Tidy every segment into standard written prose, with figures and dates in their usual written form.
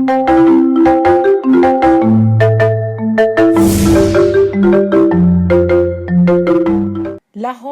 Lahore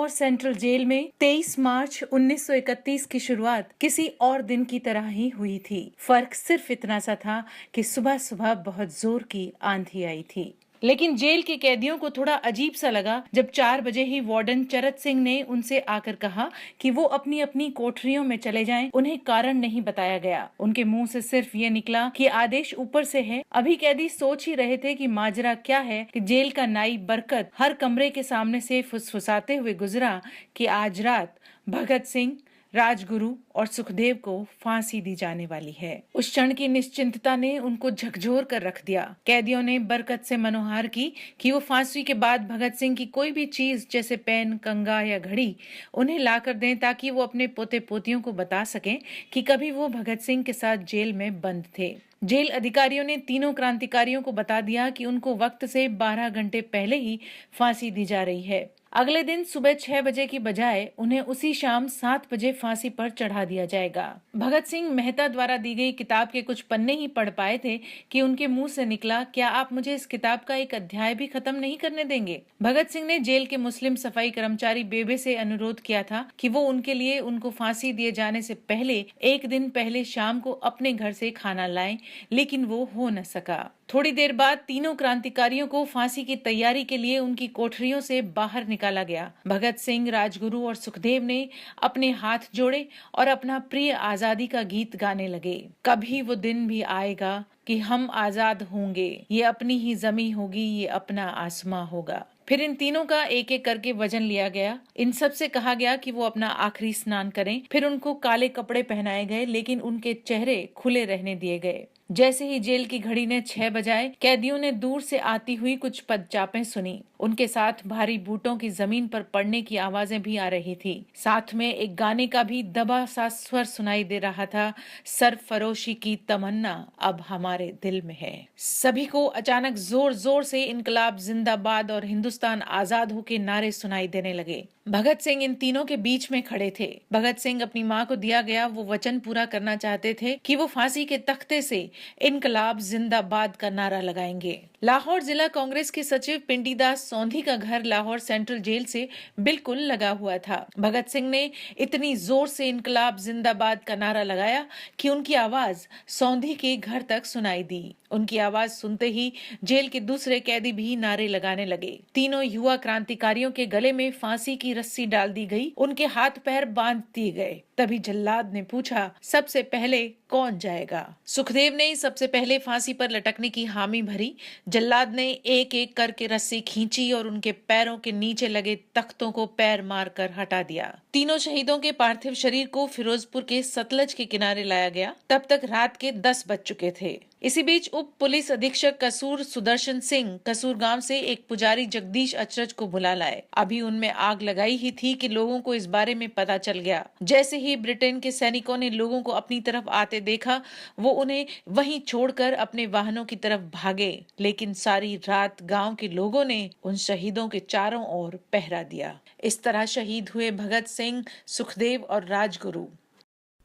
central jail में 23 मार्च 1931 की शुरुआत किसी और दिन की तरह ही हुई थी। फर्क सिर्फ इतना सा था कि सुबह सुबह बहुत जोर की आंधी आई थी। लेकिन जेल के कैदियों को थोड़ा अजीब सा लगा जब 4 बजे ही वार्डन चरत सिंह ने उनसे आकर कहा कि वो अपनी अपनी कोठरियों में चले जाएं। उन्हें कारण नहीं बताया गया। उनके मुंह से सिर्फ ये निकला कि आदेश ऊपर से है। अभी कैदी सोच ही रहे थे कि माजरा क्या है कि जेल का नाई बरकत हर कमरे के सामने से फुसफुसाते हुए गुजरा कि आज रात भगत सिंह, राजगुरु और सुखदेव को फांसी दी जाने वाली है। उस क्षण की निश्चिंतता ने उनको झकझोर कर रख दिया। कैदियों ने बरकत से मनोहार की कि वो फांसी के बाद भगत सिंह की कोई भी चीज जैसे पेन, कंगा या घड़ी उन्हें लाकर दें ताकि वो अपने पोते पोतियों को बता सकें कि कभी वो भगत सिंह के साथ जेल में बंद थे। जेल अधिकारियों ने तीनों क्रांतिकारियों को बता दिया कि उनको वक्त से 12 घंटे पहले ही फांसी दी जा रही है। अगले दिन सुबह 6 बजे की बजाय उन्हें उसी शाम 7 बजे फांसी पर चढ़ा दिया जाएगा। भगत सिंह मेहता द्वारा दी गई किताब के कुछ पन्ने ही पढ़ पाए थे कि उनके मुंह से निकला, क्या आप मुझे इस किताब का एक अध्याय भी खत्म नहीं करने देंगे? भगत सिंह ने जेल के मुस्लिम सफाई कर्मचारी बेबे से अनुरोध किया था कि वो उनके लिए उनको फांसी दिए जाने से पहले एक दिन पहले शाम को अपने घर से खाना लाएं, लेकिन वो हो न सका। थोड़ी देर बाद तीनों क्रांतिकारियों को फांसी की तैयारी के लिए उनकी कोठरियों से बाहर निकाला गया। भगत सिंह, राजगुरु और सुखदेव ने अपने हाथ जोड़े और अपना प्रिय आजादी का गीत गाने लगे। कभी वो दिन भी आएगा कि हम आजाद होंगे, ये अपनी ही जमी होगी, ये अपना आसमां होगा। फिर इन तीनों का एक एक करके वजन लिया गया। इन सब से कहा गया कि वो अपना आखिरी स्नान करें। फिर उनको काले कपड़े पहनाए गए, लेकिन उनके चेहरे खुले रहने दिए गए। जैसे ही जेल की घड़ी ने 6 बजाए, कैदियों ने दूर से आती हुई कुछ पदचापें सुनी। उनके साथ भारी बूटों की जमीन पर पड़ने की आवाजें भी आ रही थी। साथ में एक गाने का भी दबा सा स्वर सुनाई दे रहा था, सरफरोशी की तमन्ना अब हमारे दिल में है। सभी को अचानक जोर जोर से इनकलाब जिंदाबाद और हिंदुस्तान आजाद हो के नारे सुनाई देने लगे। भगत सिंह इन तीनों के बीच में खड़े थे। भगत सिंह अपनी मां को दिया गया वो वचन पूरा करना चाहते थे कि वो फांसी के तख्ते से इनकलाब जिंदाबाद का नारा लगाएंगे। लाहौर जिला कांग्रेस के सचिव पिंडीदास सोंधी का घर लाहौर सेंट्रल जेल से बिल्कुल लगा हुआ था। भगत सिंह ने इतनी जोर से इनकलाब जिंदाबाद का नारा लगाया कि उनकी आवाज सोंधी के घर तक सुनाई दी। उनकी आवाज सुनते ही जेल के दूसरे कैदी भी नारे लगाने लगे। तीनों युवा क्रांतिकारियों के गले में फांसी की रस्सी डाल दी गई, उनके हाथ पैर बांध दिए गए। तभी जल्लाद ने पूछा, सबसे पहले कौन जाएगा? सुखदेव ने सबसे पहले फांसी पर लटकने की हामी भरी। जल्लाद ने एक एक करके रस्सी खींची और उनके पैरों के नीचे लगे तख्तों को पैर मारकर हटा दिया। तीनों शहीदों के पार्थिव शरीर को फिरोजपुर के सतलज के किनारे लाया गया। तब तक रात के 10 बज चुके थे। इसी बीच उप पुलिस अधीक्षक कसूर सुदर्शन सिंह कसूर गांव से एक पुजारी जगदीश अचरज को बुला लाए। अभी उनमें आग लगाई ही थी कि लोगों को इस बारे में पता चल गया। जैसे ही ब्रिटेन के सैनिकों ने लोगों को अपनी तरफ आते देखा, वो उन्हें वहीं छोड़कर अपने वाहनों की तरफ भागे। लेकिन सारी रात गांव के लोगों ने उन शहीदों के चारों ओर पहरा दिया। इस तरह शहीद हुए भगत सिंह, सुखदेव और राजगुरु।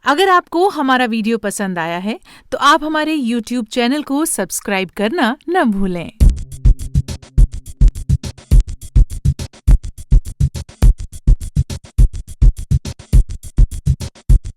अगर आपको हमारा वीडियो पसंद आया है तो आप हमारे YouTube चैनल को सब्सक्राइब करना न भूलें।